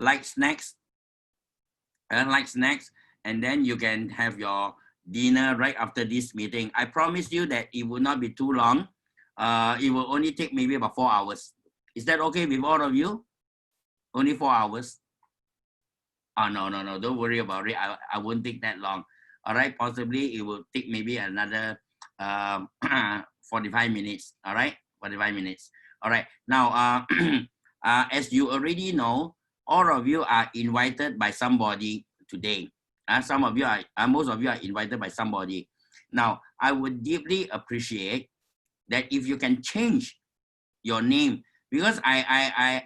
light snacks, and then you can have your dinner right after this meeting. I promise you that it will not be too long. It will only take maybe about 4 hours. Is that okay with all of you? Only 4 hours? Oh, no, don't worry about it. I won't take that long. All right, possibly it will take maybe another 45 minutes. All right, 45 minutes. All right, now, as you already know, all of you are invited by somebody today. Some of you are, most of you are invited by somebody. Now, I would deeply appreciate that if you can change your name, because I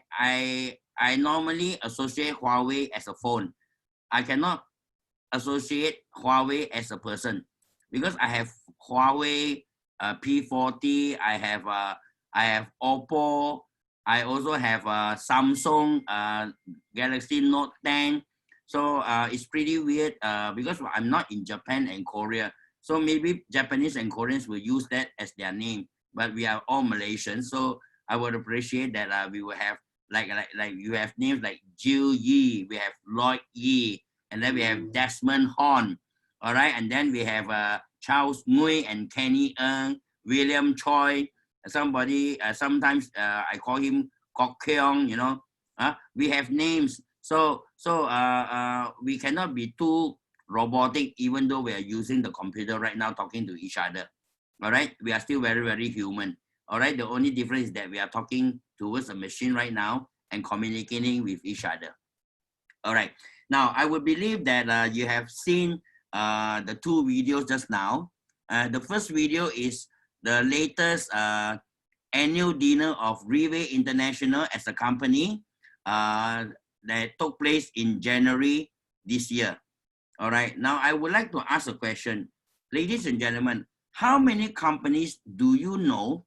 normally associate Huawei as a phone. I cannot associate Huawei as a person, because I have Huawei P40, I have Oppo, I also have Samsung Galaxy Note 10. So it's pretty weird because I'm not in Japan and Korea. So maybe Japanese and Koreans will use that as their name, but we are all Malaysians. So I would appreciate that we will have like you have names like Jill Yi, we have Lloyd Yi, and then we have Desmond Horn, all right, and then we have Charles Ngui and Kenny Ng, William Choi, somebody, sometimes I call him Kok Keong, you know. We have names, so we cannot be too robotic, even though we are using the computer right now talking to each other, all right. We are still very, very human, all right. The only difference is that we are talking towards a machine right now and communicating with each other, all right. Now, I would believe that you have seen the two videos just now. The first video is the latest annual dinner of Riway International as a company that took place in January this year. All right. Now, I would like to ask a question. Ladies and gentlemen, how many companies do you know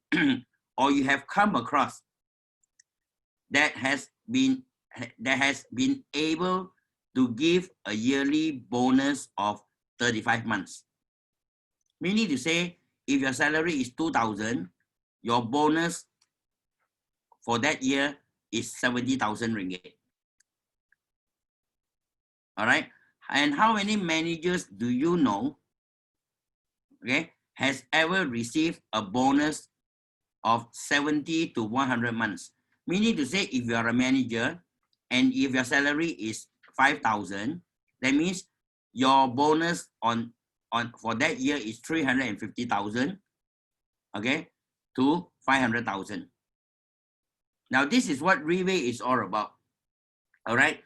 or you have come across that has been able to give a yearly bonus of 35 months? Meaning to say, if your salary is 2,000, your bonus for that year is 70,000 ringgit. All right. And how many managers do you know, okay, has ever received a bonus of 70 to 100 months? Meaning to say, if you are a manager and if your salary is 5,000, that means your bonus on for that year is 350,000, okay, to 500,000. Now, this is what Riway is all about. All right.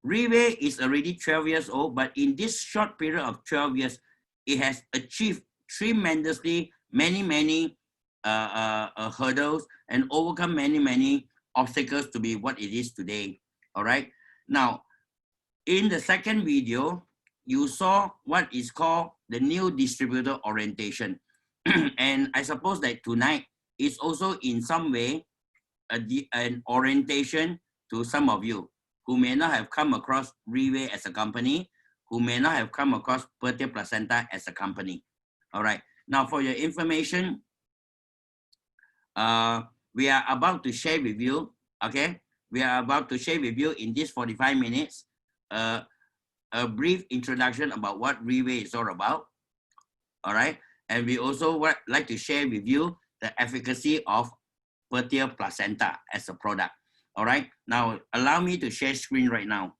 Riway is already 12 years old, but in this short period of 12 years, it has achieved tremendously many hurdles and overcome many obstacles to be what it is today. All right. Now, in the second video, you saw what is called the new distributor orientation. And I suppose that tonight is also in some way an orientation to some of you who may not have come across Riway as a company, who may not have come across Pertia Placenta as a company. All right. Now, for your information, we are about to share with you, okay? We are about to share with you in this 45 minutes a brief introduction about what Riway is all about, all right? And we also like to share with you the efficacy of Pertia Placenta as a product, all right? Now, allow me to share screen right now.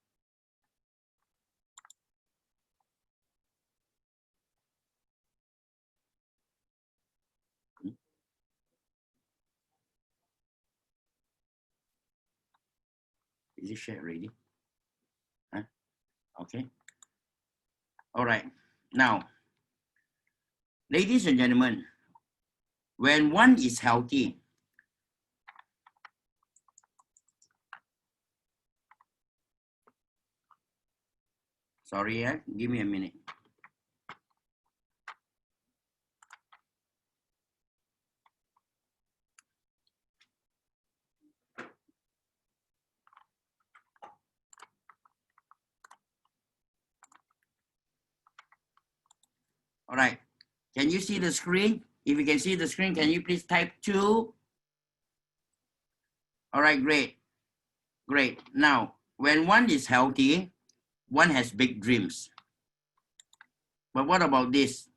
Is it shared already? Huh? Okay. All right. Now, ladies and gentlemen, when one is healthy, sorry, give me a minute. All right. Can you see the screen? If you can see the screen, can you please type 2? All right, great. Great. Now, when one is healthy, one has big dreams. But what about this?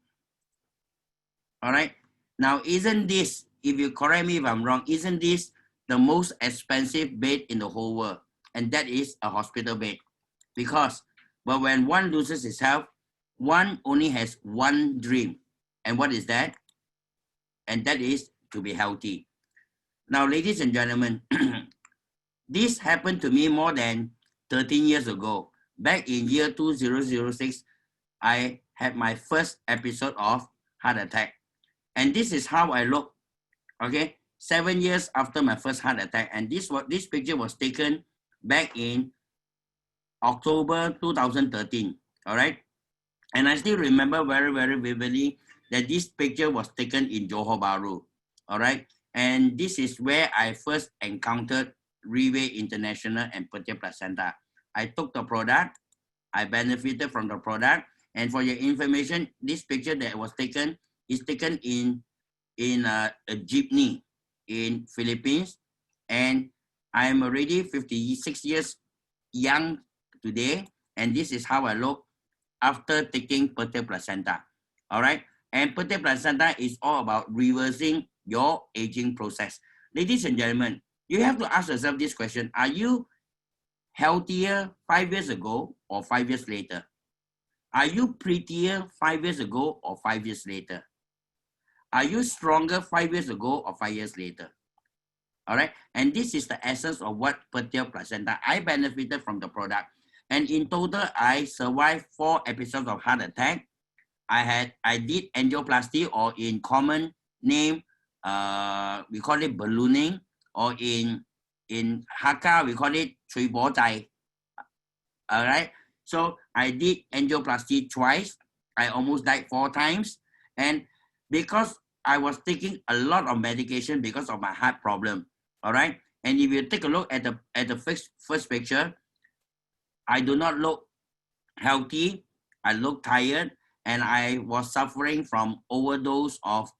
All right. Now, isn't this, if you correct me if I'm wrong, isn't this the most expensive bed in the whole world? And that is a hospital bed. Because, but when one loses his health, one only has one dream. And what is that? And that is to be healthy. Now, ladies and gentlemen, this happened to me more than 13 years ago. Back in year 2006, I had my first episode of heart attack. And this is how I look, okay? 7 years after my first heart attack. And this picture was taken back in October 2013, all right? And I still remember very, very vividly that this picture was taken in Johor Bahru, all right? And this is where I first encountered Riway International and Petir Placenta. I took the product, I benefited from the product, and for your information, this picture that was taken is taken in a jeepney in Philippines, and I'm already 56 years young today, and this is how I look after taking Petir Placenta, all right? And Petir Placenta is all about reversing your aging process. Ladies and gentlemen, you have to ask yourself this question: are you healthier 5 years ago or 5 years later? Are you prettier 5 years ago or 5 years later? Are you stronger 5 years ago or 5 years later? All right. And this is the essence of what Petir Placenta. I benefited from the product. And in total, I survived 4 episodes of heart attack. I did angioplasty, or in common name, we call it ballooning, or in Hakka, we call it chui bo zai. All right. So I did angioplasty twice. I almost died 4 times. And because I was taking a lot of medication because of my heart problem. All right. And if you take a look at the first picture, I do not look healthy. I look tired, and I was suffering from overdose of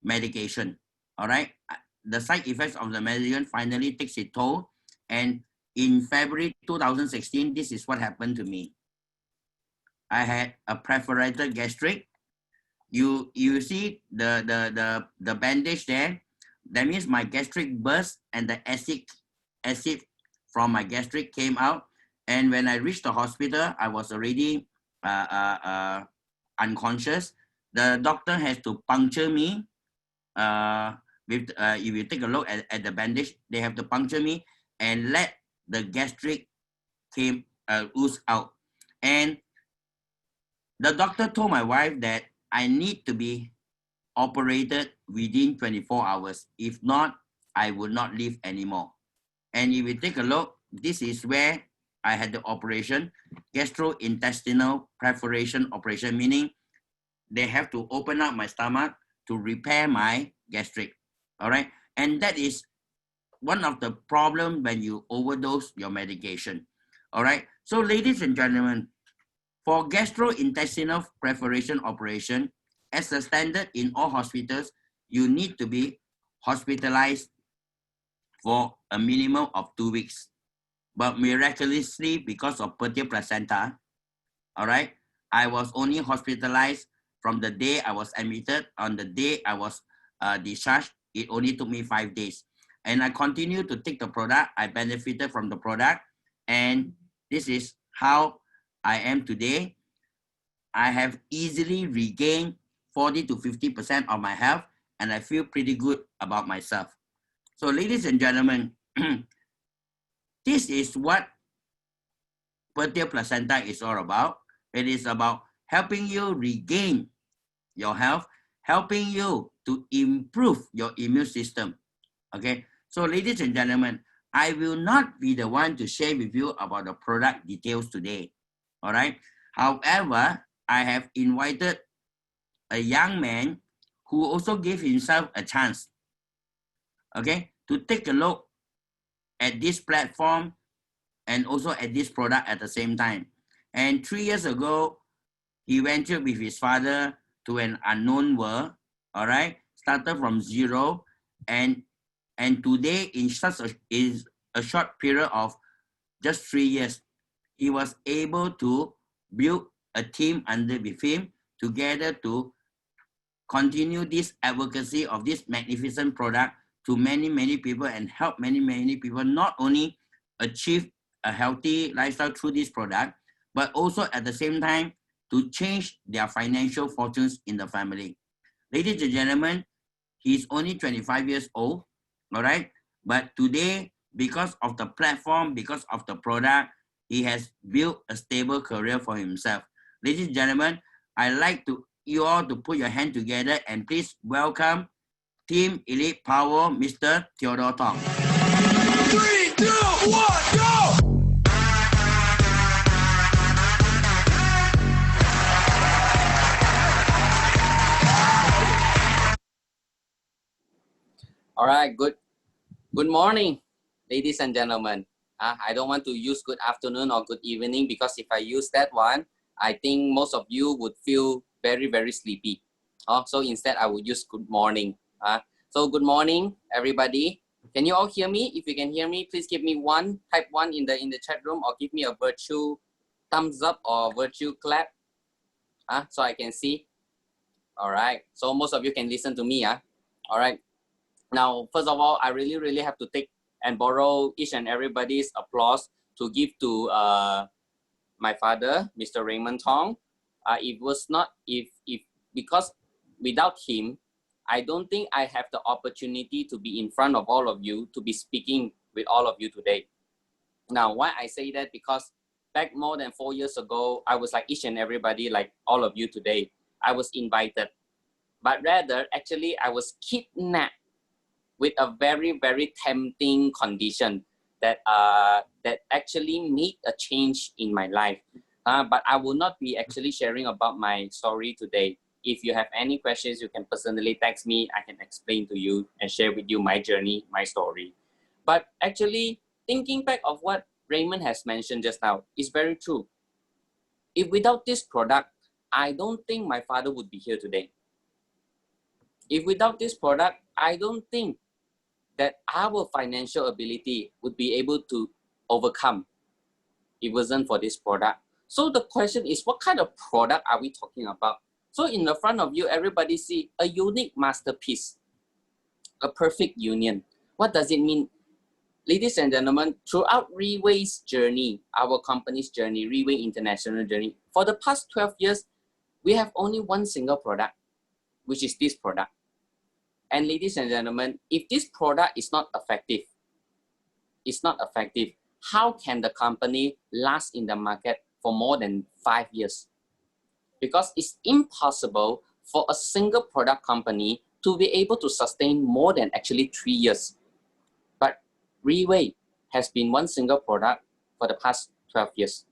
medication. All right. The side effects of the medication finally takes its toll. And in February 2016, this is what happened to me. I had a perforated gastric. You see the bandage there? That means my gastric burst, and the acid from my gastric came out. And when I reached the hospital, I was already unconscious. The doctor has to puncture me. If you take a look at the bandage, they have to puncture me and let the gastric ooze out. And the doctor told my wife that I need to be operated within 24 hours. If not, I would not live anymore. And if you take a look, this is where I had the operation, gastrointestinal perforation operation, meaning they have to open up my stomach to repair my gastric. All right. And that is one of the problems when you overdose your medication. All right. So ladies and gentlemen, for gastrointestinal perforation operation, as a standard in all hospitals, you need to be hospitalized for a minimum of 2 weeks. But miraculously, because of Petir Placenta, all right, I was only hospitalized from the day I was admitted. On the day I was discharged, it only took me 5 days. And I continued to take the product. I benefited from the product. And this is how I am today. I have easily regained 40 to 50% of my health, and I feel pretty good about myself. So ladies and gentlemen, this is what Petir Placenta is all about. It is about helping you regain your health, helping you to improve your immune system. Okay, so ladies and gentlemen, I will not be the one to share with you about the product details today. All right. However, I have invited a young man who also gave himself a chance, okay, to take a look at this platform and also at this product at the same time. And 3 years ago, he ventured with his father to an unknown world, all right, started from zero, and today in such a short period of just 3 years, he was able to build a team under with him together to continue this advocacy of this magnificent product to many, many people and help many, many people not only achieve a healthy lifestyle through this product, but also at the same time to change their financial fortunes in the family. Ladies and gentlemen, he's only 25 years old, all right? But today, because of the platform, because of the product, he has built a stable career for himself. Ladies and gentlemen, I'd like you all to put your hand together and please welcome Team Elite Power, Mr. Theodore Tong. 3, 2, 1, go! All right, good morning, ladies and gentlemen. I don't want to use good afternoon or good evening because if I use that one, I think most of you would feel very, very sleepy. So instead, I would use good morning. So good morning, everybody. Can you all hear me? If you can hear me, please give me type 1 in the chat room, or give me a virtual thumbs up or virtual clap. So I can see. All right. So most of you can listen to me. All right. Now, first of all, I really have to take and borrow each and everybody's applause to give to my father, Mr. Raymond Tong. Because without him, I don't think I have the opportunity to be in front of all of you, to be speaking with all of you today. Now, why I say that? Because back more than 4 years ago, I was like each and everybody, like all of you today. I was invited, but rather, actually, I was kidnapped with a very, very tempting condition that actually made a change in my life. But I will not be actually sharing about my story today. If you have any questions, you can personally text me. I can explain to you and share with you my journey, my story. But actually, thinking back of what Raymond has mentioned just now is very true. If without this product, I don't think my father would be here today. If without this product, I don't think that our financial ability would be able to overcome if it wasn't for this product. So the question is, what kind of product are we talking about? So in the front of you, everybody see a unique masterpiece, a perfect union. What does it mean? Ladies and gentlemen, throughout Riway's journey, our company's journey, Riway International journey, for the past 12 years, we have only one single product, which is this product. And ladies and gentlemen, if this product is not effective, how can the company last in the market for more than 5 years? Because it's impossible for a single product company to be able to sustain more than actually 3 years. But Riway has been one single product for the past 12 years.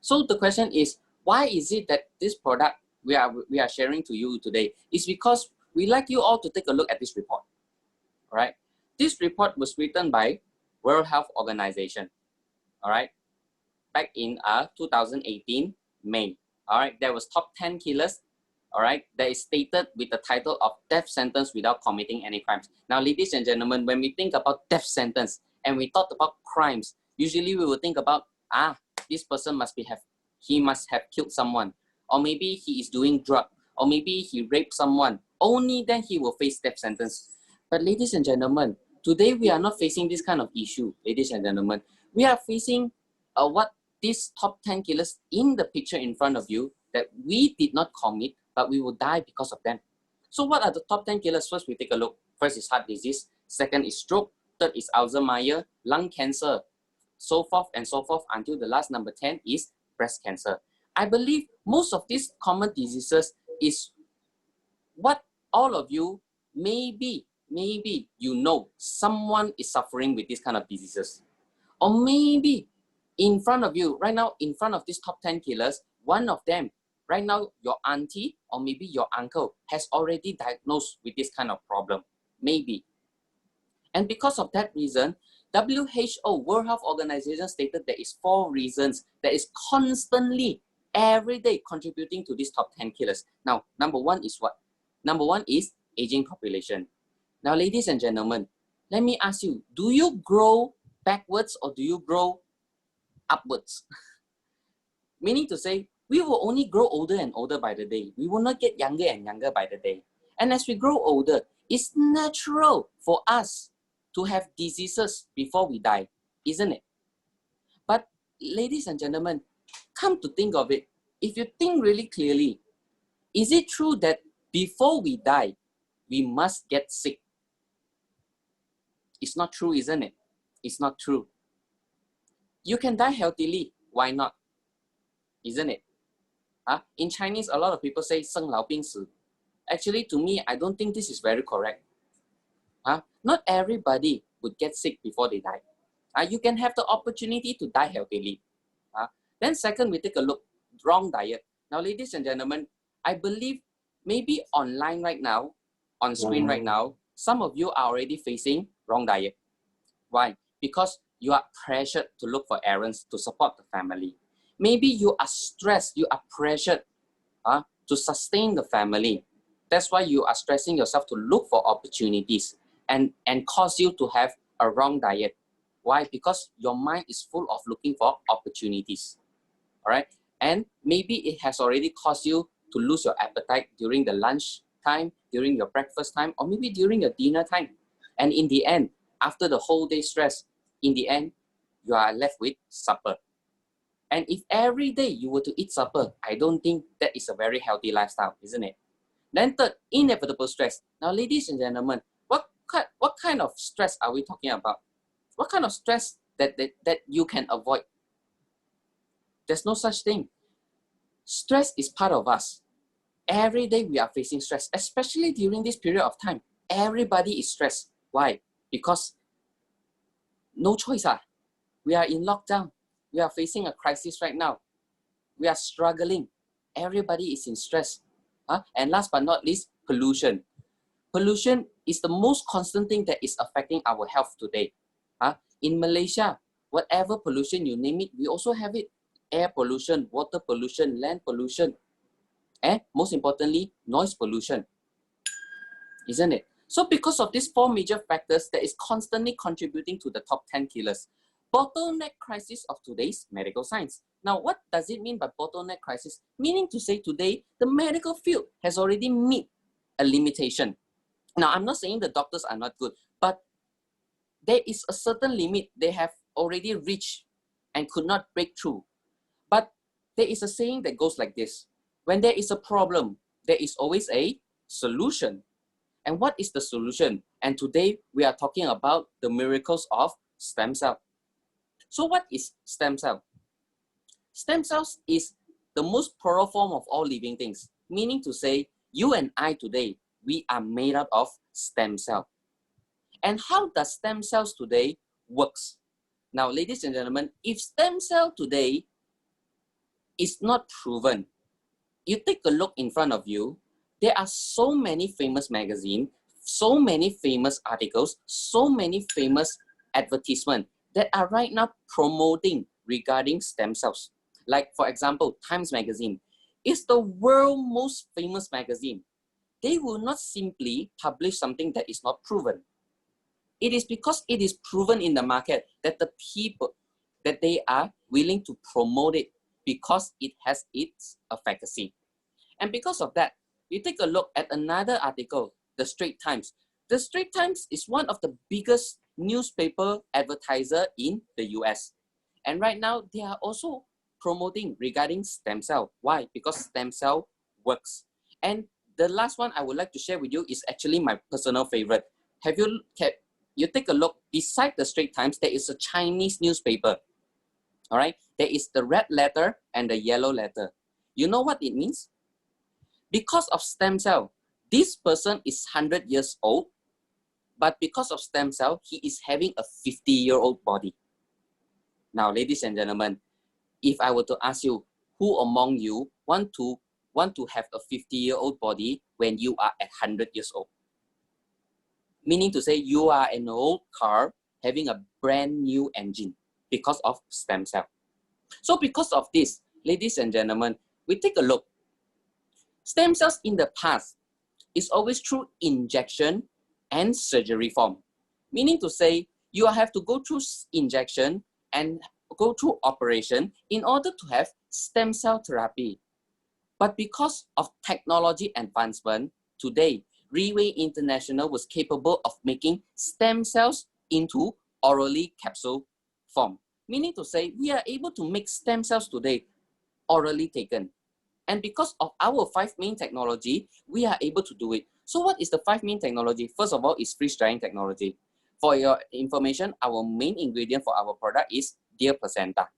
So the question is, why is it that this product we are sharing to you today is because we'd like you all to take a look at this report. All right. This report was written by World Health Organization. All right. Back in 2018, May. All right. There was top 10 killers. All right. That is stated with the title of death sentence without committing any crimes. Now, ladies and gentlemen, when we think about death sentence and we thought about crimes, usually we will think about, this person must have killed someone, or maybe he is doing drug, or maybe he raped someone. Only then he will face death sentence. But ladies and gentlemen, today we are not facing this kind of issue, ladies and gentlemen. We are facing what these top 10 killers in the picture in front of you that we did not commit, but we will die because of them. So what are the top 10 killers? First, we take a look. First is heart disease. Second is stroke. Third is Alzheimer's, lung cancer, so forth and so forth, until the last number 10 is breast cancer. I believe most of these common diseases is what all of you, maybe you know someone is suffering with this kind of diseases. Or maybe in front of you, right now, in front of these top 10 killers, one of them, right now, your auntie or maybe your uncle has already diagnosed with this kind of problem. Maybe. And because of that reason, WHO, World Health Organization, stated there is 4 reasons that is constantly, every day contributing to these top 10 killers. Now, number 1 is what? Number 1 is aging population. Now, ladies and gentlemen, let me ask you, do you grow backwards or do you grow upwards? Meaning to say, we will only grow older and older by the day. We will not get younger and younger by the day. And as we grow older, it's natural for us to have diseases before we die, isn't it? But ladies and gentlemen, come to think of it, if you think really clearly, is it true that before we die, we must get sick? It's not true, isn't it? It's not true. You can die healthily. Why not? Isn't it? In Chinese, a lot of people say 生老病死. Actually, to me, I don't think this is very correct. Not everybody would get sick before they die. You can have the opportunity to die healthily. Then second, we take a look, wrong diet. Now, ladies and gentlemen, I believe maybe online right now, on screen right now, some of you are already facing wrong diet. Why? Because you are pressured to look for errands to support the family. Maybe you are stressed, you are pressured to sustain the family. That's why you are stressing yourself to look for opportunities and cause you to have a wrong diet. Why? Because your mind is full of looking for opportunities. All right? And maybe it has already caused you to lose your appetite during the lunch time, during your breakfast time, or maybe during your dinner time. And in the end, after the whole day stress, in the end, you are left with supper. And if every day you were to eat supper, I don't think that is a very healthy lifestyle, isn't it? Then third, inevitable stress. Now, ladies and gentlemen, what kind of stress are we talking about? What kind of stress that you can avoid? There's no such thing. Stress is part of us. Every day we are facing stress, especially during this period of time. Everybody is stressed. Why? Because no choice. We are in lockdown. We are facing a crisis right now. We are struggling. Everybody is in stress. And last but not least, pollution. Pollution is the most constant thing that is affecting our health today. In Malaysia, whatever pollution you name it, we also have it. Air pollution, water pollution, land pollution, and most importantly, noise pollution. Isn't it? So because of these four major factors that is constantly contributing to the top 10 killers, bottleneck crisis of today's medical science. Now, what does it mean by bottleneck crisis? Meaning to say today, the medical field has already met a limitation. Now, I'm not saying the doctors are not good, but there is a certain limit they have already reached and could not break through. But there is a saying that goes like this. When there is a problem, there is always a solution. And what is the solution? And today we are talking about the miracles of stem cell. So what is stem cell? Stem cells is the most plural form of all living things. Meaning to say, you and I today, we are made out of stem cell. And how does stem cells today works? Now, ladies and gentlemen, if stem cell today is not proven, you take a look in front of you, there are so many famous magazines, so many famous articles, so many famous advertisements that are right now promoting regarding stem cells. Like, for example, Times Magazine is the world's most famous magazine. They will not simply publish something that is not proven. It is because it is proven in the market that the people, that they are willing to promote it because it has its efficacy. And because of that, you take a look at another article, the Straits Times. The Straits Times is one of the biggest newspaper advertiser in the US. And right now, they are also promoting regarding stem cell. Why? Because stem cell works. And the last one I would like to share with you is actually my personal favorite. You take a look, beside the Straits Times, there is a Chinese newspaper. All right, there is the red letter and the yellow letter. You know what it means? Because of stem cell, this person is 100 years old, but because of stem cell, he is having a 50-year-old body. Now, ladies and gentlemen, if I were to ask you, who among you want to have a 50-year-old body when you are at 100 years old? Meaning to say you are an old car having a brand new engine because of stem cell. So because of this, ladies and gentlemen, we take a look. Stem cells in the past is always through injection and surgery form. Meaning to say, You have to go through injection and go through operation in order to have stem cell therapy. But because of technology advancement, today, Riway International was capable of making stem cells into orally capsule form. Meaning to say, we are able to make stem cells today orally taken. And because of our 5 main technology, we are able to do it. So what is the 5 main technology? First of all, is freeze drying technology. For your information, our main ingredient for our product is deer placenta.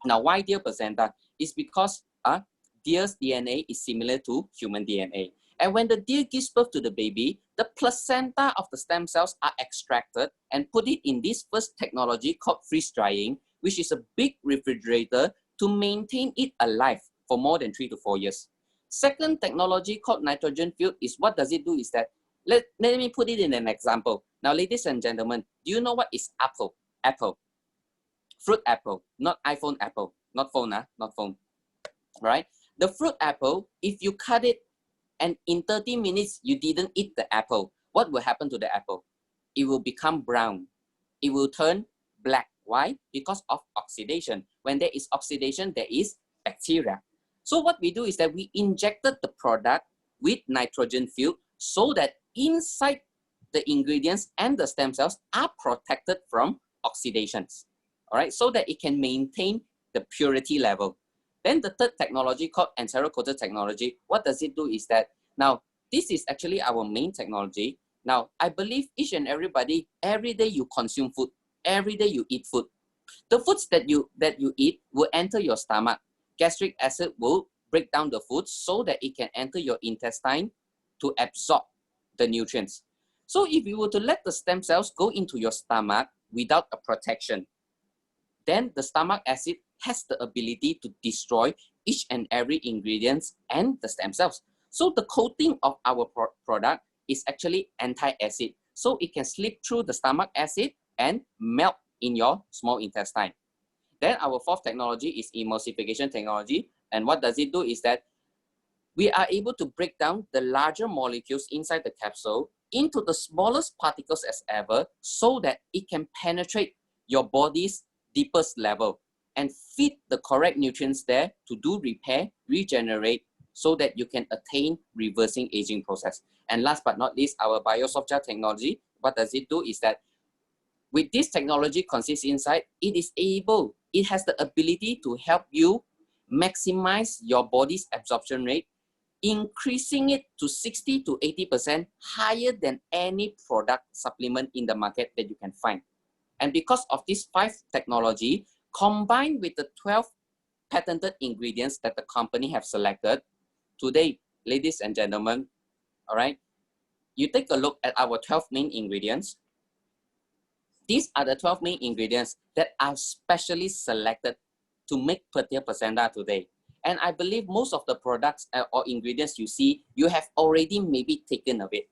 Now, why deer placenta? It's because deer's DNA is similar to human DNA. And when the deer gives birth to the baby, the placenta of the stem cells are extracted and put it in this first technology called freeze drying, which is a big refrigerator to maintain it alive for more than 3 to 4 years. Second technology called nitrogen filled is what does it do is that, let me put it in an example. Now, ladies and gentlemen, do you know what is apple? Apple. Fruit apple, not iPhone apple, not phone, not phone, right? The fruit apple, if you cut it and in 30 minutes you didn't eat the apple, what will happen to the apple? It will become brown. It will turn black. Why? Because of oxidation. When there is oxidation, there is bacteria. So what we do is that we injected the product with nitrogen filled so that inside the ingredients and the stem cells are protected from oxidations. All right, so that it can maintain the purity level. Then the third technology called enterocoated technology, what does it do is that, now this is actually our main technology. Now, I believe each and everybody, every day you consume food, every day you eat food. The foods that you eat will enter your stomach. Gastric acid will break down the food so that it can enter your intestine to absorb the nutrients. So if you were to let the stem cells go into your stomach without a protection, then the stomach acid has the ability to destroy each and every ingredient and the stem cells. So the coating of our product is actually anti-acid. So it can slip through the stomach acid and melt in your small intestine. Then our fourth technology is emulsification technology. And what does it do is that we are able to break down the larger molecules inside the capsule into the smallest particles as ever so that it can penetrate your body's deepest level and feed the correct nutrients there to do repair, regenerate, so that you can attain reversing aging process. And last but not least, our biosoft gel technology, what does it do is that with this technology consists inside, it has the ability to help you maximize your body's absorption rate, increasing it to 60 to 80% higher than any product supplement in the market that you can find. And because of these 5 technology, combined with the 12 patented ingredients that the company have selected, today, ladies and gentlemen, all right, you take a look at our 12 main ingredients. These are the 12 main ingredients that are specially selected to make Petia placenta today. And I believe most of the products or ingredients you see, you have already maybe taken of it.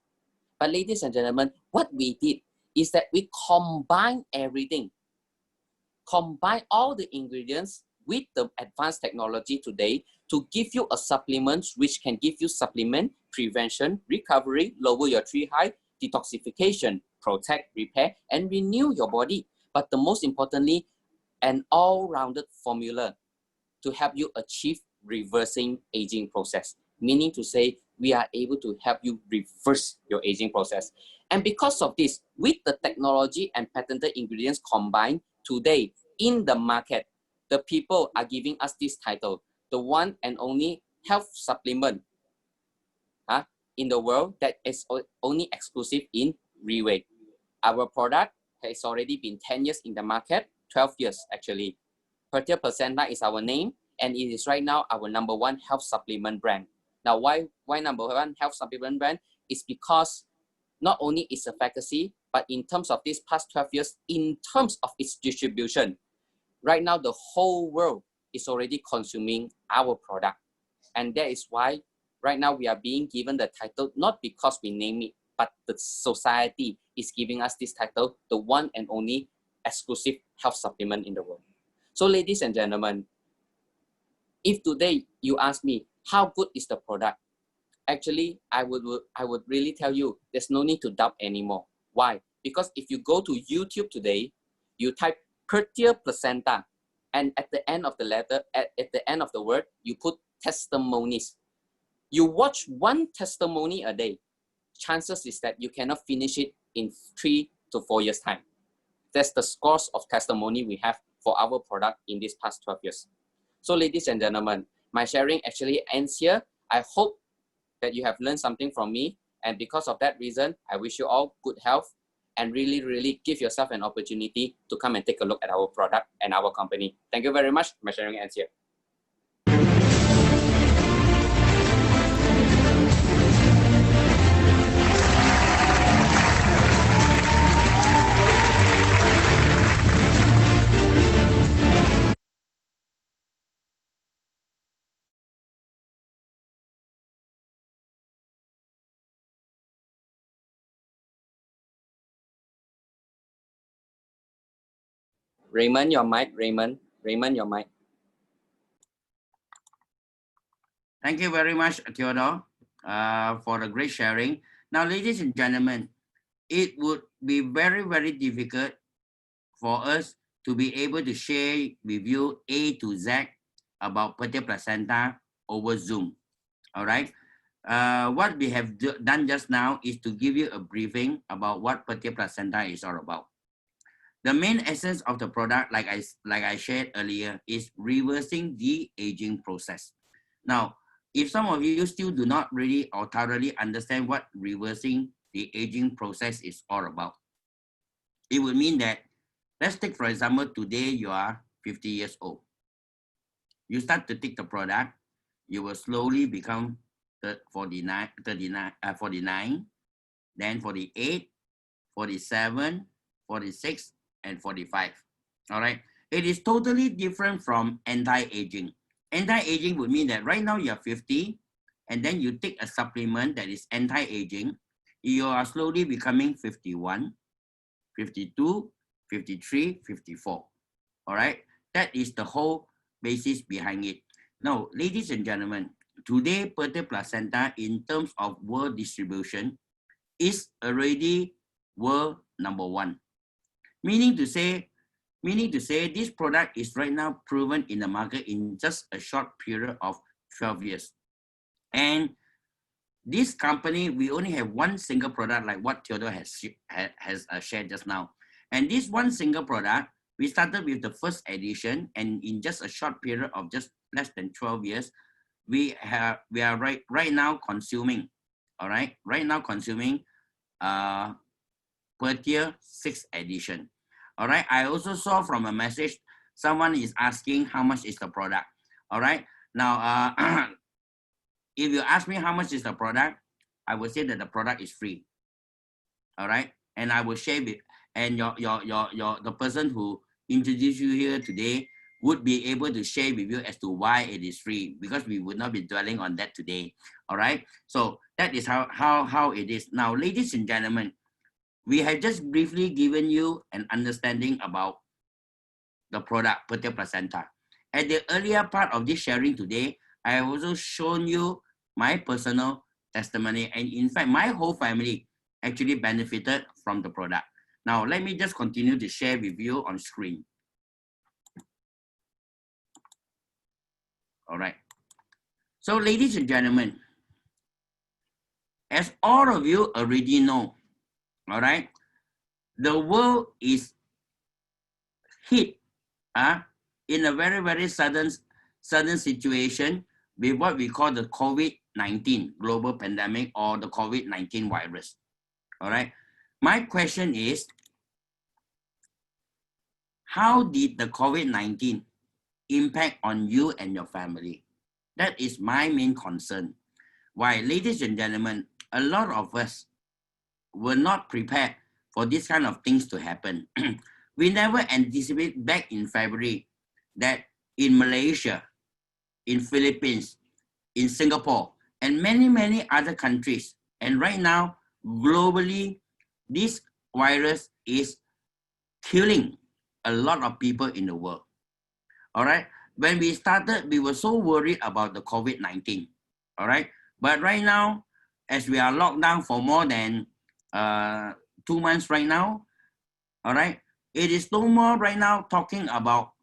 But ladies and gentlemen, what we did is that we combine everything. Combine all the ingredients with the advanced technology today to give you a supplement which can give you supplement, prevention, recovery, lower your tree height, detoxification, protect, repair, and renew your body. But the most importantly, an all-rounded formula to help you achieve reversing aging process. Meaning to say, we are able to help you reverse your aging process. And because of this, with the technology and patented ingredients combined, today in the market, the people are giving us this title, the one and only health supplement in the world that is only exclusive in Riway. Our product has already been 10 years in the market, 12 years actually. Petia placenta is our name, and it is right now our #1 health supplement brand. Now, why #1 health supplement brand? Is because not only its efficacy, but in terms of these past 12 years, in terms of its distribution, right now the whole world is already consuming our product. And that is why right now we are being given the title, not because we name it, but the society is giving us this title, the one and only exclusive health supplement in the world. So ladies and gentlemen, if today you ask me, how good is the product? Actually, I would really tell you, there's no need to doubt anymore. Why? Because if you go to YouTube today, you type prettier placenta, and at the end of the letter, at the end of the word, you put testimonies. You watch one testimony a day, chances is that you cannot finish it in 3 to 4 years time. That's the scores of testimony we have for our product in these past 12 years. So ladies and gentlemen, my sharing actually ends here. I hope that you have learned something from me. And because of that reason, I wish you all good health and really, really give yourself an opportunity to come and take a look at our product and our company. Thank you very much. My sharing ends here. Raymond, your mic. Raymond, your mic. Thank you very much, Theodore, for the great sharing. Now, ladies and gentlemen, it would be very, very difficult for us to be able to share with you A to Z about Petit placenta over Zoom. All right. What we have done just now is to give you a briefing about what Petit placenta is all about. The main essence of the product, like I shared earlier, is reversing the aging process. Now, if some of you still do not really or thoroughly understand what reversing the aging process is all about, it would mean that, let's take for example, today you are 50 years old. You start to take the product, you will slowly become 49, then 48, 47, 46, and 45. All right. It is totally different from anti-aging. Anti-aging would mean that right now you're 50, and then you take a supplement that is anti-aging, you are slowly becoming 51, 52, 53, 54. All right. That is the whole basis behind it. Now, ladies and gentlemen, today Petit placenta in terms of world distribution is already world #1. Meaning to say this product is right now proven in the market in just a short period of 12 years. And this company, we only have one single product like what Theodore has shared just now. And this one single product, we started with the first edition, and in just a short period of just less than 12 years, we are right now consuming, all right, Petier 6th edition. All right, I also saw from a message, someone is asking how much is the product. All right, now, if you ask me how much is the product, I will say that the product is free. All right, and I will share it, and the person who introduced you here today would be able to share with you as to why it is free, because we would not be dwelling on that today. All right, so that is how it is. Now, ladies and gentlemen, we have just briefly given you an understanding about the product Petit placenta. At the earlier part of this sharing today, I have also shown you my personal testimony, and in fact, my whole family actually benefited from the product. Now, let me just continue to share with you on screen. All right. So, ladies and gentlemen, as all of you already know, all right, the world is hit in a very, very sudden situation with what we call the COVID-19 global pandemic, or the COVID-19 virus. All right. My question is, how did the COVID-19 impact on you and your family? That is my main concern. Why, ladies and gentlemen, a lot of us were not prepared for this kind of things to happen. We never anticipated back in February that in Malaysia, in Philippines, in Singapore, and many, many other countries, and right now, globally, this virus is killing a lot of people in the world. All right. When we started, we were so worried about the COVID-19. All right. But right now, as we are locked down for more than 2 months right now, all right? It is no more right now talking about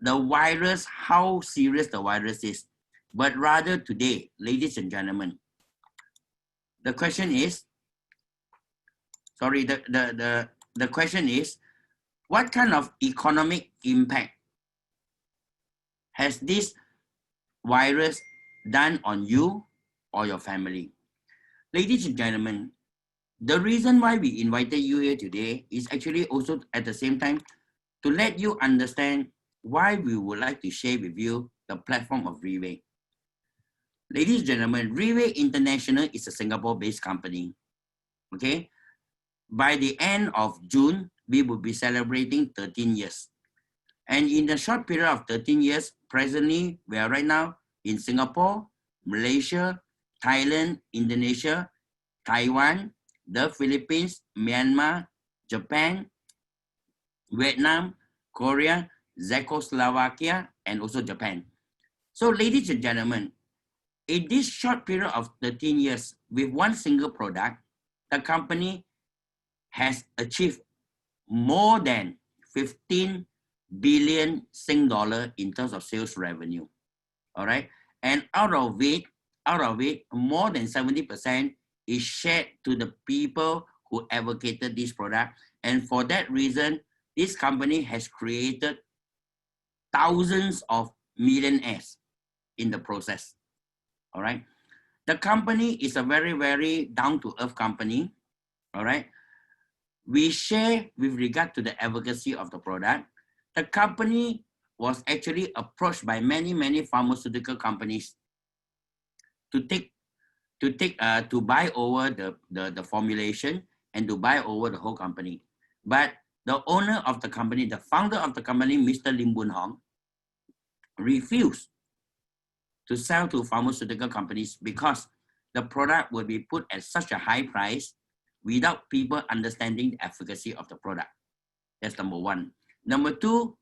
the virus, how serious the virus is, but rather today, ladies and gentlemen, the question is, sorry, the question is, what kind of economic impact has this virus done on you or your family? Ladies and gentlemen, the reason why we invited you here today is actually also at the same time to let you understand why we would like to share with you the platform of Riway. Ladies and gentlemen, Riway International is a Singapore-based company. Okay, by the end of June, we will be celebrating 13 years. And in the short period of 13 years, presently, we are right now in Singapore, Malaysia, Thailand, Indonesia, Taiwan, the Philippines, Myanmar, Japan, Vietnam, Korea, Czechoslovakia, and also Japan. So ladies and gentlemen, in this short period of 13 years, with one single product, the company has achieved more than 15 billion Sing dollar in terms of sales revenue. All right. And out of it, more than 70% is shared to the people who advocated this product. And for that reason, this company has created thousands of millionaires in the process. All right. The company is a very, very down-to-earth company. All right. We share with regard to the advocacy of the product. The company was actually approached by many pharmaceutical companies to buy over the formulation and to buy over the whole company. But the owner of the company, the founder of the company, Mr. Lim Boon Hong, refused to sell to pharmaceutical companies because the product will be put at such a high price without people understanding the efficacy of the product. That's number one. Number two,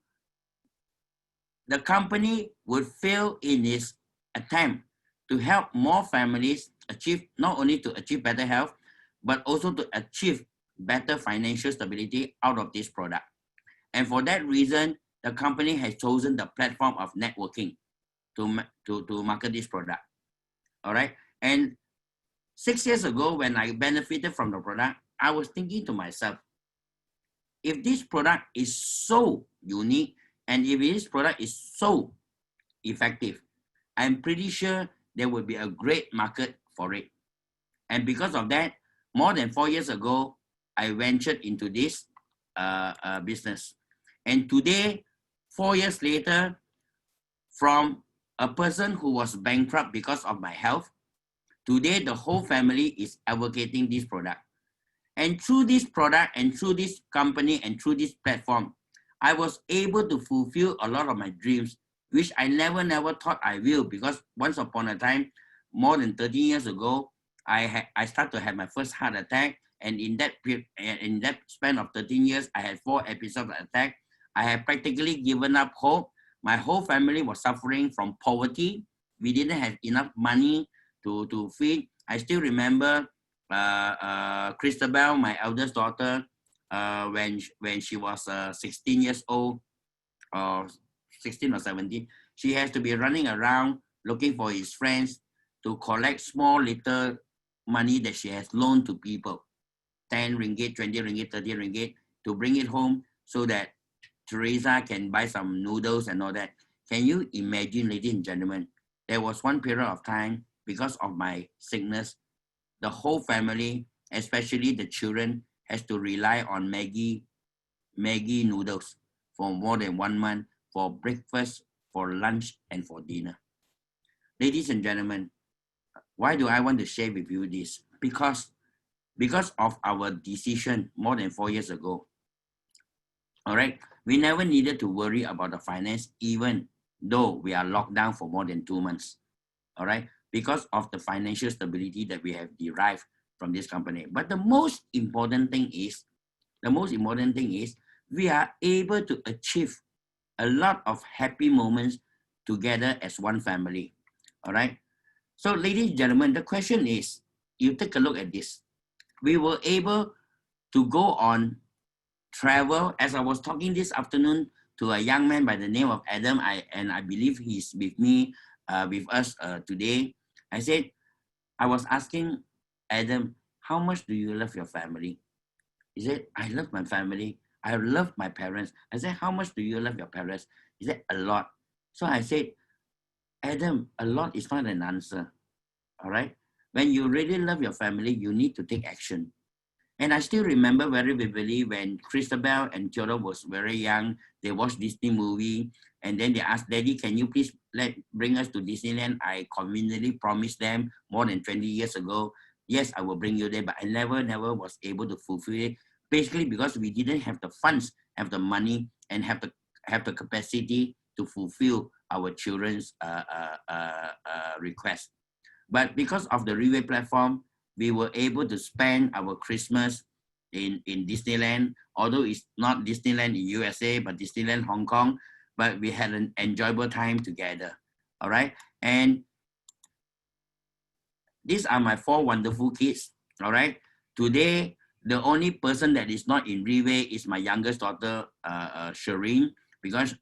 the company would fail in its attempt to help more families achieve, not only to achieve better health, but also to achieve better financial stability out of this product. And for that reason, the company has chosen the platform of networking to market this product. All right. And 6 years ago, when I benefited from the product, I was thinking to myself, if this product is so unique and if this product is so effective, I'm pretty sure there will be a great market for it. And because of that, more than 4 years ago, I ventured into this business. And today, 4 years later, from a person who was bankrupt because of my health, today the whole family is advocating this product. And through this product and through this company and through this platform, I was able to fulfill a lot of my dreams, which I never thought I will, because once upon a time, more than 13 years ago, I started to have my first heart attack. And in that span of 13 years, I had 4 episodes of attack. I had practically given up hope. My whole family was suffering from poverty. We didn't have enough money to feed. I still remember Christabel, my eldest daughter, when she was 16 years old, or 16 or 17, she has to be running around looking for his friends to collect small little money that she has loaned to people, 10 ringgit, 20 ringgit, 30 ringgit, to bring it home so that Teresa can buy some noodles and all that. Can you imagine, ladies and gentlemen, there was one period of time, because of my sickness, the whole family, especially the children, has to rely on Maggi noodles for more than 1 month, for breakfast, for lunch, and for dinner. Ladies and gentlemen, why do I want to share with you this? Because of our decision more than 4 years ago. All right, we never needed to worry about the finance, even though we are locked down for more than 2 months. All right, because of the financial stability that we have derived from this company. But the most important thing is we are able to achieve a lot of happy moments together as one family. All right. So ladies and gentlemen, the question is, you take a look at this. We were able to go on travel. As I was talking this afternoon to a young man by the name of Adam, and I believe he's with me, with us today. I said, I was asking Adam, how much do you love your family? He said, I love my family. I love my parents. I said, how much do you love your parents? He said, a lot. So I said, Adam, a lot is not an answer. All right. When you really love your family, you need to take action. And I still remember very vividly when Christabel and Theodore was very young, they watched Disney movie, and then they asked, Daddy, can you please bring us to Disneyland? I conveniently promised them more than 20 years ago, yes, I will bring you there, but I never was able to fulfill it, basically because we didn't have the funds, have the money, and have the capacity to fulfill our children's request. But because of the riway platform, we were able to spend our Christmas in Disneyland, although it's not Disneyland in USA, but Disneyland Hong Kong, but we had an enjoyable time together. All right. And these are my 4 wonderful kids. All right. Today, the only person that is not in riway is my youngest daughter, Shireen, because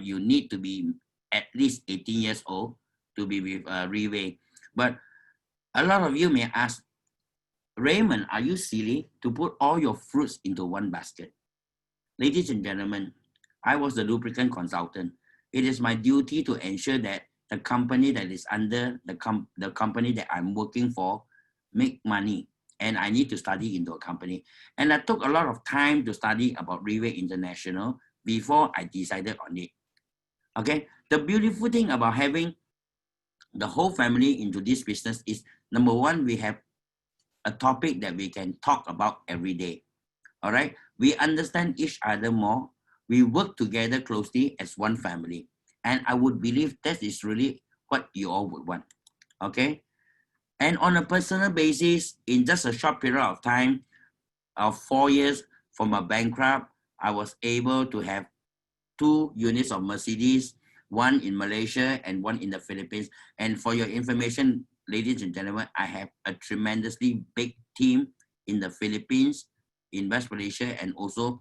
you need to be at least 18 years old to be with riway. But a lot of you may ask, Raymond, are you silly to put all your fruits into one basket? Ladies and gentlemen, I was the lubricant consultant. It is my duty to ensure that the company that is under the company that I'm working for make money, and I need to study into a company. And I took a lot of time to study about Riway International before I decided on it. Okay, the beautiful thing about having the whole family into this business is, number one, we have a topic that we can talk about every day. All right, we understand each other more. We work together closely as one family, and I would believe that is really what you all would want. Okay, and on a personal basis, in just a short period of time of 4 years from a bankrupt, I was able to have 2 units of Mercedes, one in Malaysia and one in the Philippines. And for your information, ladies and gentlemen, I have a tremendously big team in the Philippines, in West Malaysia, and also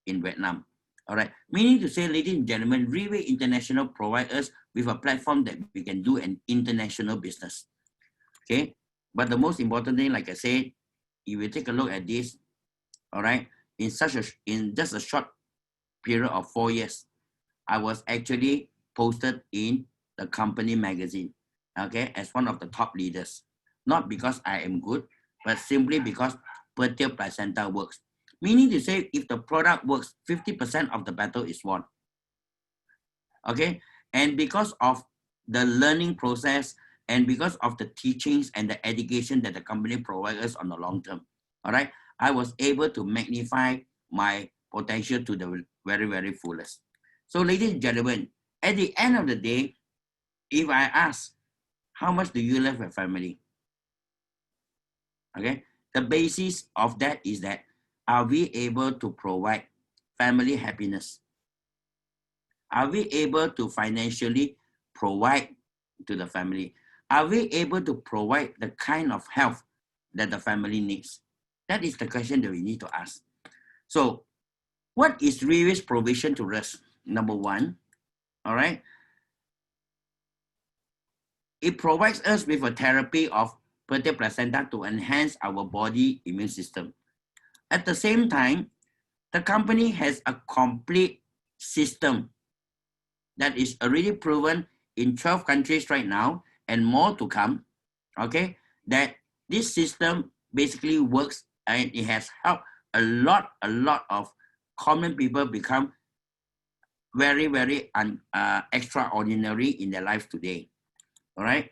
in Vietnam. All right, meaning to say, ladies and gentlemen, Riway International provides us with a platform that we can do an international business. Okay, but the most important thing, like I said, if you take a look at this, all right, in just a short period of 4 years, I was actually posted in the company magazine, okay, as one of the top leaders. Not because I am good, but simply because Pertil placenta works. Meaning to say, if the product works, 50% of the battle is won. Okay, and because of the learning process and because of the teachings and the education that the company provides us on the long term, all right, I was able to magnify my potential to the very, very fullest. So, ladies and gentlemen, at the end of the day, if I ask, how much do you love your family? Okay, the basis of that is that, are we able to provide family happiness? Are we able to financially provide to the family? Are we able to provide the kind of health that the family needs? That is the question that we need to ask. So, what is Riway's provision to us? Number one, all right, it provides us with a therapy of Pertil placenta to enhance our body immune system. At the same time, the company has a complete system that is already proven in 12 countries right now and more to come, okay, that this system basically works and it has helped a lot of common people become very, very extraordinary in their life today, all right?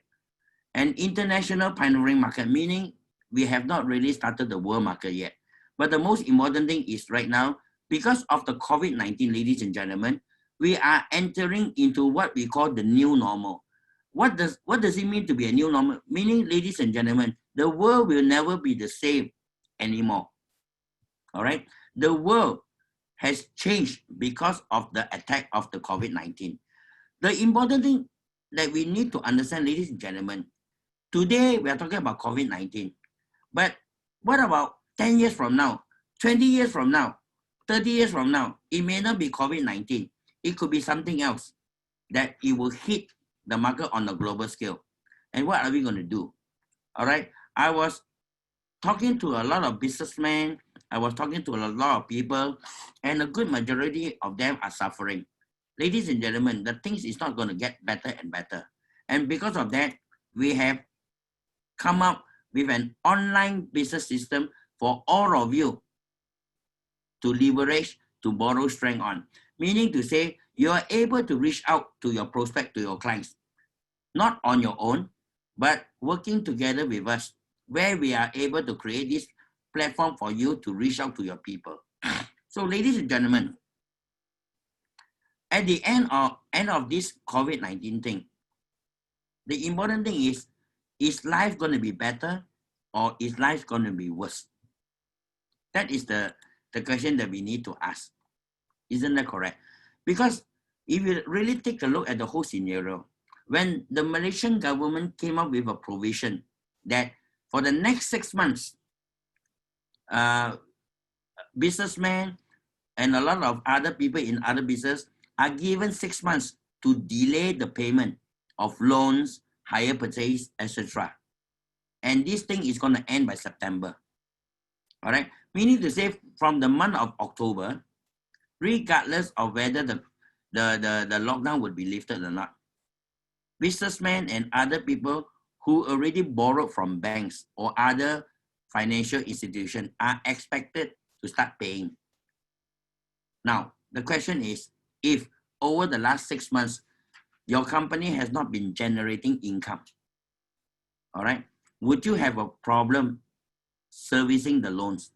An international pioneering market, meaning we have not really started the world market yet. But the most important thing is right now, because of the COVID-19, ladies and gentlemen, we are entering into what we call the new normal. What does it mean to be a new normal? Meaning, ladies and gentlemen, the world will never be the same anymore. All right? The world has changed because of the attack of the COVID-19. The important thing that we need to understand, ladies and gentlemen, today we are talking about COVID-19, but what about 10 years from now? 20 years from now, 30 years from now, it may not be COVID-19. It could be something else that it will hit the market on a global scale. And what are we going to do? All right. I was talking to a lot of businessmen. I was talking to a lot of people, and a good majority of them are suffering. Ladies and gentlemen, the things is not going to get better and better. And because of that, we have come up with an online business system for all of you to leverage, to borrow strength on. Meaning to say, you are able to reach out to your prospect, to your clients, not on your own, but working together with us, where we are able to create this platform for you to reach out to your people. So ladies and gentlemen, at the end of this COVID-19 thing, the important thing is life going to be better or is life going to be worse? That is the question that we need to ask. Isn't that correct? Because if you really take a look at the whole scenario, when the Malaysian government came up with a provision that for the next 6 months, businessmen and a lot of other people in other business are given 6 months to delay the payment of loans, hire purchase, etc. And this thing is going to end by September. All right, meaning to say from the month of October, regardless of whether the lockdown would be lifted or not, businessmen and other people who already borrowed from banks or other financial institutions are expected to start paying. Now, the question is, if over the last 6 months, your company has not been generating income, all right, would you have a problem servicing the loans?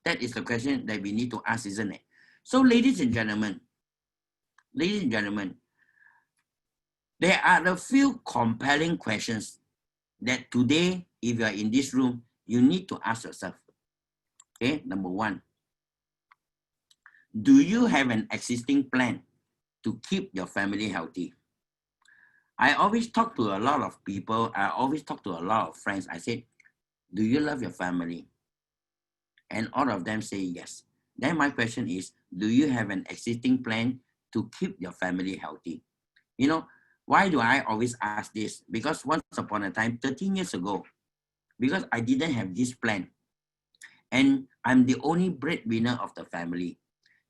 That is the question that we need to ask, isn't it? So ladies and gentlemen, there are a few compelling questions that today, if you are in this room, you need to ask yourself. Okay, number one, do you have an existing plan to keep your family healthy? I always talk to a lot of people. I always talk to a lot of friends. I said, do you love your family? And all of them say yes. Then my question is, do you have an existing plan to keep your family healthy? You know, why do I always ask this? Because once upon a time, 13 years ago, because I didn't have this plan, and I'm the only breadwinner of the family.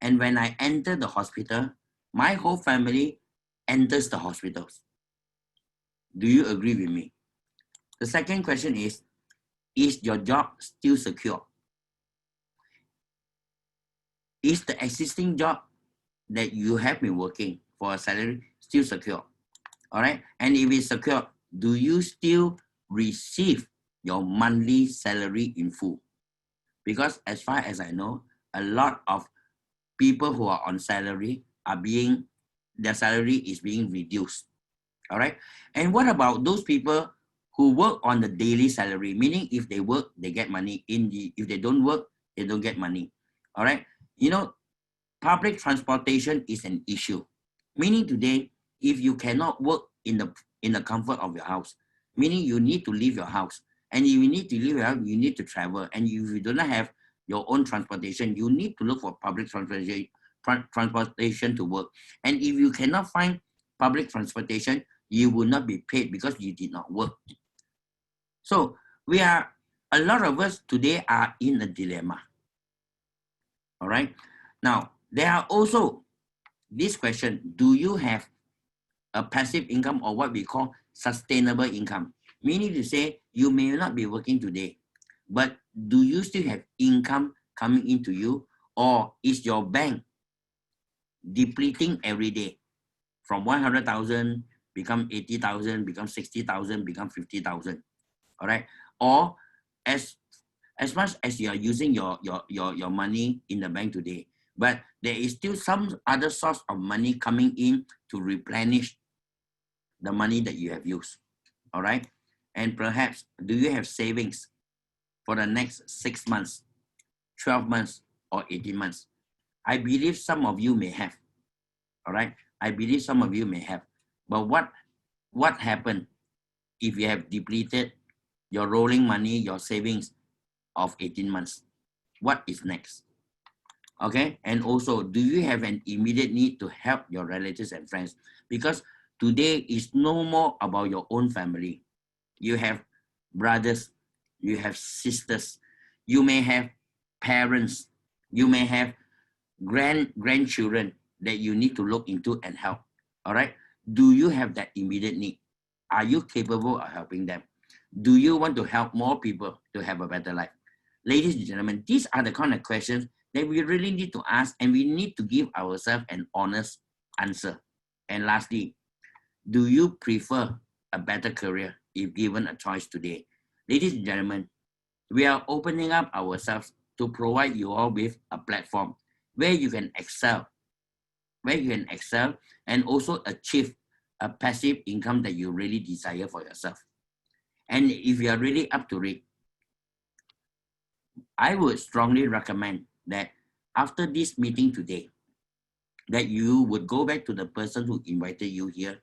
And when I enter the hospital, my whole family enters the hospitals. Do you agree with me? The second question is your job still secure? Is the existing job that you have been working for a salary still secure? All right. And if it's secure, do you still receive your monthly salary in full? Because as far as I know, a lot of people who are on salary their salary is being reduced. All right. And what about those people who work on the daily salary? Meaning if they work, they get money. If they don't work, they don't get money. All right. You know, public transportation is an issue. Meaning today, if you cannot work in the comfort of your house, meaning you need to leave your house. And if you need to leave your house, you need to travel. And if you do not have your own transportation, you need to look for public transportation to work. And if you cannot find public transportation, you will not be paid because you did not work. So a lot of us today are in a dilemma. All right. Now, there are also this question, do you have a passive income or what we call sustainable income? Meaning to say, you may not be working today, but do you still have income coming into you, or is your bank depleting every day from 100,000 become 80,000, become 60,000, become 50,000? All right. Or as much as you are using your money in the bank today, but there is still some other source of money coming in to replenish the money that you have used. All right. And perhaps, do you have savings for the next 6 months, 12 months, or 18 months? I believe some of you may have. All right. I believe some of you may have. But what happened if you have depleted your rolling money, your savings of 18 months? what is next? Okay, and also, do you have an immediate need to help your relatives and friends? Because today is no more about your own family. You have brothers, you have sisters, you may have parents, you may have grandchildren that you need to look into and help. All right, do you have that immediate need? Are you capable of helping them? Do you want to help more people to have a better life? Ladies and gentlemen, these are the kind of questions that we really need to ask, and we need to give ourselves an honest answer. And lastly, do you prefer a better career if given a choice today? Ladies and gentlemen, we are opening up ourselves to provide you all with a platform where you can excel, and also achieve a passive income that you really desire for yourself. And if you are really up to it, I would strongly recommend that after this meeting today, that you would go back to the person who invited you here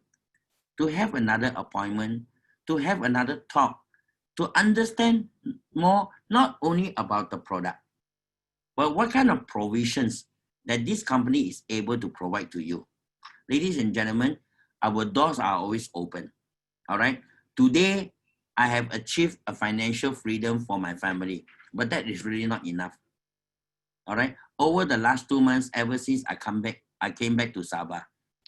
to have another appointment, to have another talk, to understand more, not only about the product, but what kind of provisions that this company is able to provide to you. Ladies and gentlemen, our doors are always open. All right. Today, I have achieved a financial freedom for my family, but that is really not enough. All right. Over the last 2 months, ever since I came back to Sabah,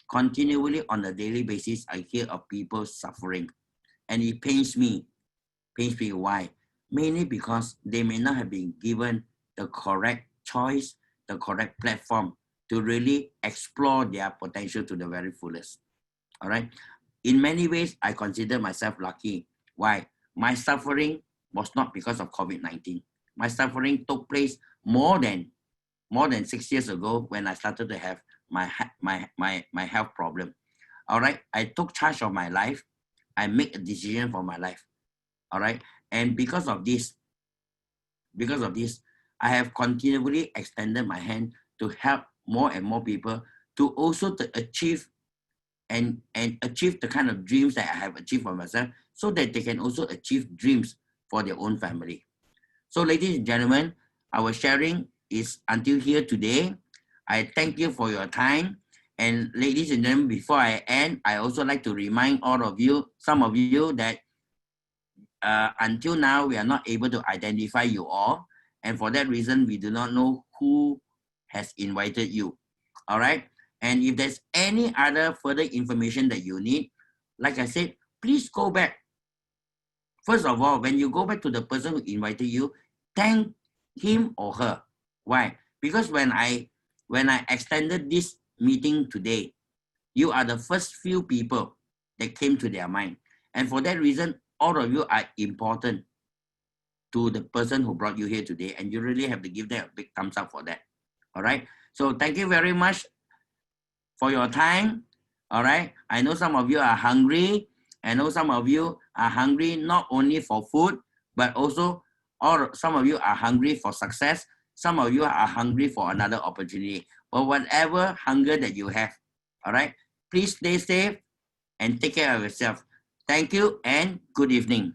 continually on a daily basis, I hear of people suffering, and it pains me. Why? Mainly because they may not have been given the correct choice, the correct platform to really explore their potential to the very fullest. All right. In many ways, I consider myself lucky. Why? My suffering was not because of COVID-19. My suffering took place more than 6 years ago when I started to have my health problem. All right. I took charge of my life. I make a decision for my life. All right. And because of this, I have continually extended my hand to help more and more people to also to achieve and achieve the kind of dreams that I have achieved for myself, so that they can also achieve dreams for their own family. So ladies and gentlemen, our sharing is until here today. I thank you for your time. And ladies and gentlemen, before I end, I also like to remind all of you, some of you, that until now, we are not able to identify you all. And for that reason, we do not know who has invited you. All right. And if there's any other further information that you need, like I said, please go back. First of all, when you go back to the person who invited you, thank him or her. Why? Because when I extended this meeting today, you are the first few people that came to their mind. And for that reason, all of you are important to the person who brought you here today, and you really have to give them a big thumbs up for that. All right. So thank you very much for your time. All right. I know some of you are hungry. I know some of you are hungry not only for food, but also some of you are hungry for success. Some of you are hungry for another opportunity. But whatever hunger that you have, all right, please stay safe and take care of yourself. Thank you and good evening.